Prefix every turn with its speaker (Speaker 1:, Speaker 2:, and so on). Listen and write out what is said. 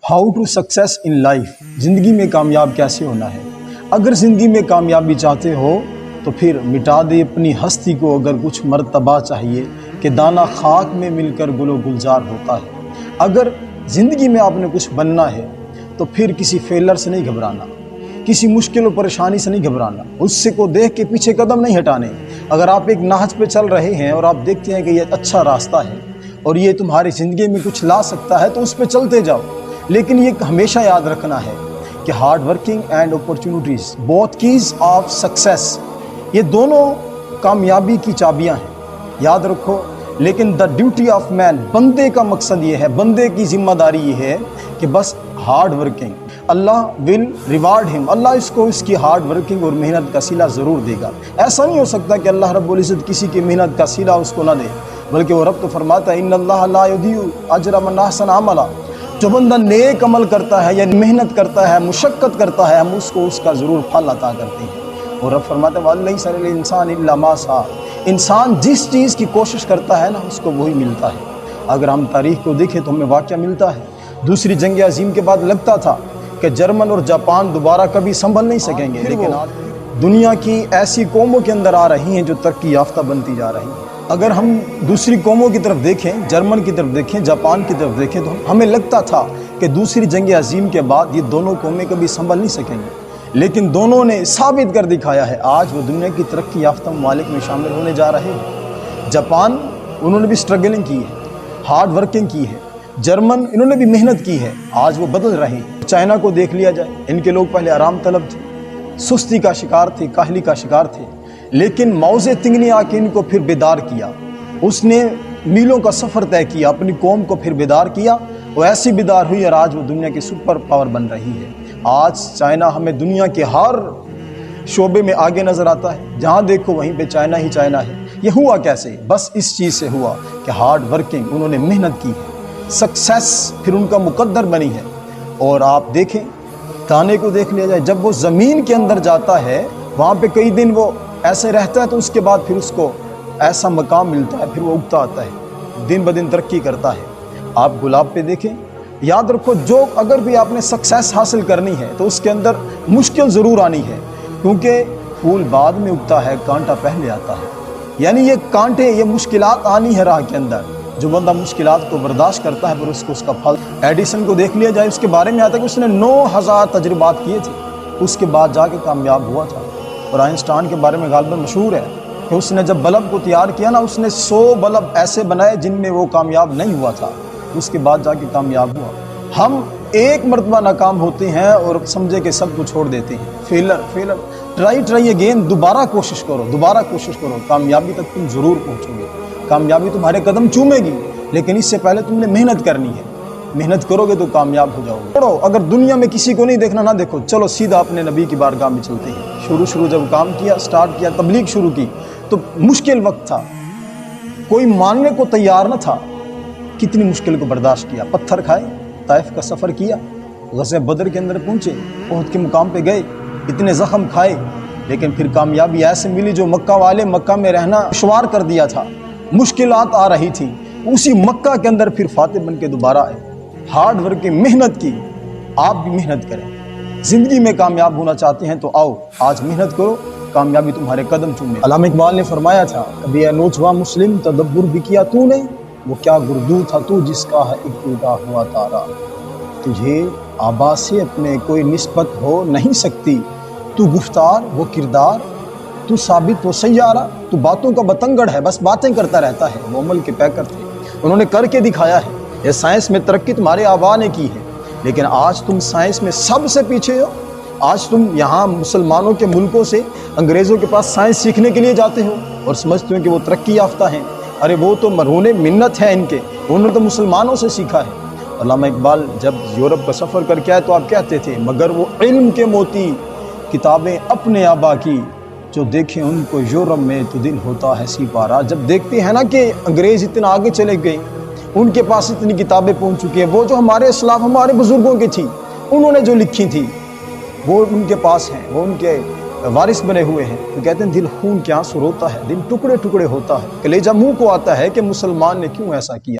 Speaker 1: How to success in life, ज़िंदगी में कामयाब कैसे होना है। अगर ज़िंदगी में कामयाबी चाहते हो तो फिर मिटा दे अपनी हस्ती को। अगर कुछ मर्तबा चाहिए कि दाना खाक में मिलकर गुलो गुलजार होता है। अगर ज़िंदगी में आपने कुछ बनना है तो फिर किसी फेलर से नहीं घबराना, किसी मुश्किल और परेशानी से नहीं घबराना, उससे को देख के पीछे कदम नहीं हटाने। अगर आप एक नाहज पे चल रहे हैं और आप देखते हैं कि ये अच्छा रास्ता है और ये तुम्हारी ज़िंदगी में कुछ ला सकता है तो उस पर चलते जाओ। लेकिन ये हमेशा याद रखना है कि hard working and opportunities both keys of success, ये दोनों कामयाबी की चाबियां हैं, याद रखो। लेकिन द ड्यूटी ऑफ मैन, बंदे का मकसद ये है, बंदे की जिम्मेदारी ये है कि बस hard working, Allah will reward him, Allah इसको इसकी हार्ड वर्किंग और मेहनत का सिला ज़रूर देगा। ऐसा नहीं हो सकता कि अल्लाह रब्बुल इज़्ज़त किसी की मेहनत का सिला उसको ना दे, बल्कि वो रब तो फरमाता है इन्नल्लाह ला युदीउ अजरा मन अहसन अमला। जो बंदा नेक अमल करता है या मेहनत करता है, मुशक्क़त करता है, हम उसको उसका ज़रूर फल अता करते हैं। और रब फरमाता है वलैसा लिल इंसान इल्ला मा सा, इंसान जिस चीज़ की कोशिश करता है ना उसको वही मिलता है। अगर हम तारीख़ को देखें तो हमें वाक़या मिलता है, दूसरी जंग अज़ीम के बाद लगता था कि जर्मन और जापान दोबारा कभी संभल नहीं सकेंगे, लेकिन आज दुनिया की ऐसी कौमों के अंदर आ रही हैं जो तरक्की याफ्ता बनती जा रही हैं। अगर हम दूसरी कौमों की तरफ देखें, जर्मन की तरफ देखें, जापान की तरफ देखें, तो हमें लगता था कि दूसरी जंग अज़ीम के बाद ये दोनों कौमें कभी संभल नहीं सकेंगी, लेकिन दोनों ने साबित कर दिखाया है। आज वो दुनिया की तरक्की याफ्ता ममालिक में शामिल होने जा रहे हैं। जापान, उन्होंने भी स्ट्रगलिंग की है, हार्ड वर्किंग की है। जर्मन, इन्होंने भी मेहनत की है, आज वो बदल रहे हैं। चाइना को देख लिया जाए, इनके लोग पहले आराम तलब थे, सुस्ती का शिकार थे, काहली का शिकार थे, लेकिन माओ ज़ेतुंग ने आके इनको फिर बेदार किया। उसने मीलों का सफ़र तय किया, अपनी कौम को फिर बेदार किया, वो ऐसी बेदार हुई और आज वो दुनिया की सुपर पावर बन रही है। आज चाइना हमें दुनिया के हर शोबे में आगे नज़र आता है, जहाँ देखो वहीं पे चाइना ही चाइना है। ये हुआ कैसे? बस इस चीज़ से हुआ कि हार्ड वर्किंग, उन्होंने मेहनत की है, सक्सेस फिर उनका मुकद्दर बनी है। और आप देखें, दाने को देख लिया जाए, जब वो ज़मीन के अंदर जाता है वहाँ पे कई दिन वो ऐसे रहता है तो उसके बाद फिर उसको ऐसा मकाम मिलता है, फिर वो उगता आता है, दिन ब दिन तरक्की करता है। आप गुलाब पे देखें, याद रखो, जो अगर भी आपने सक्सेस हासिल करनी है तो उसके अंदर मुश्किल ज़रूर आनी है, क्योंकि फूल बाद में उगता है, कांटा पहले आता है। यानी ये कांटे, ये मुश्किलात आनी है राह के अंदर। जो बंदा मुश्किलात को बर्दाश्त करता है फिर उसको उसका फल। एडिसन को देख लिया जाए, उसके बारे में आता है कि उसने 9000 तजुर्बात किए थे, उसके बाद जाके कामयाब हुआ था। और आइंस्टाइन के बारे में गालिबन मशहूर है कि उसने जब बल्ब को तैयार किया ना, उसने 100 बल्ब ऐसे बनाए जिनमें वो कामयाब नहीं हुआ था, उसके बाद जाके कामयाब हुआ। हम एक मरतबा नाकाम होते हैं और समझे कि सब कुछ छोड़ देते हैं, फेलर। ट्राई अगेन, दोबारा कोशिश करो, कामयाबी तक तुम ज़रूर पहुँचोगे। कामयाबी तुम्हारे कदम चूमेगी, लेकिन इससे पहले तुमने मेहनत करनी है। मेहनत करोगे तो कामयाब हो जाओगे। पढ़ो, अगर दुनिया में किसी को नहीं देखना, ना देखो, चलो सीधा अपने नबी की बारगाह में चलते हैं। शुरू जब काम किया, स्टार्ट किया, तबलीग शुरू की तो मुश्किल वक्त था, कोई मानने को तैयार न था। कितनी मुश्किल को बर्दाश्त किया, पत्थर खाए, ताइफ का सफ़र किया, ग़ज़वे बदर के अंदर पहुँचे, उहद के मुकाम पे गए, इतने ज़ख्म खाए, लेकिन फिर कामयाबी ऐसे मिली जो मक्का वाले मक्का में रहना दुश्वार कर दिया था, मुश्किलात आ रही थी, उसी मक्का के अंदर फिर फातिह बन के दोबारा आए। हार्ड वर्क की मेहनत की, आप भी मेहनत करें। ज़िंदगी में कामयाब होना चाहते हैं तो आओ आज मेहनत करो, कामयाबी तुम्हारे कदम चूमे। अल्लामा इकबाल ने फरमाया था, कभी नोचवा मुस्लिम तदब्बुर भी किया तूने, वो क्या गुर्दू था तू जिसका है एक टूटा हुआ तारा। तुझे आबा से अपने कोई निस्बत हो नहीं सकती, तू गुफ्तार वो किरदार, तू साबित वो सैयारा। तू बातों का बतंगड़ है, बस बातें करता रहता है। वो अमल के पैकर थे, उन्होंने करके दिखाया है। ये साइंस में तरक्की तुम्हारे आबा ने की है, लेकिन आज तुम साइंस में सबसे पीछे हो। आज तुम यहाँ मुसलमानों के मुल्कों से अंग्रेज़ों के पास साइंस सीखने के लिए जाते हो और समझते हो कि वो तरक्की याफ्ता हैं। अरे वो तो मरहून मिन्नत है इनके, उन्होंने तो मुसलमानों से सीखा है। अल्लामा इकबाल जब यूरोप का सफ़र करके आए तो आप कहते थे, मगर वो इल्म के मोती किताबें अपने आबा की, जो देखें उनको यूरोप में तो दिल होता है सिपारा। जब देखते हैं ना कि अंग्रेज़ इतना आगे चले गए, उनके पास इतनी किताबें पहुंच चुकी हैं, वो जो हमारे इस्लाफ हमारे बुज़ुर्गों की थी, उन्होंने जो लिखी थी वो उनके पास हैं, वो उनके वारिस बने हुए हैं, तो कहते हैं दिल खून के आंसू रोता है, दिल टुकड़े टुकड़े होता है, कलेजा मुंह को आता है कि मुसलमान ने क्यों ऐसा किया।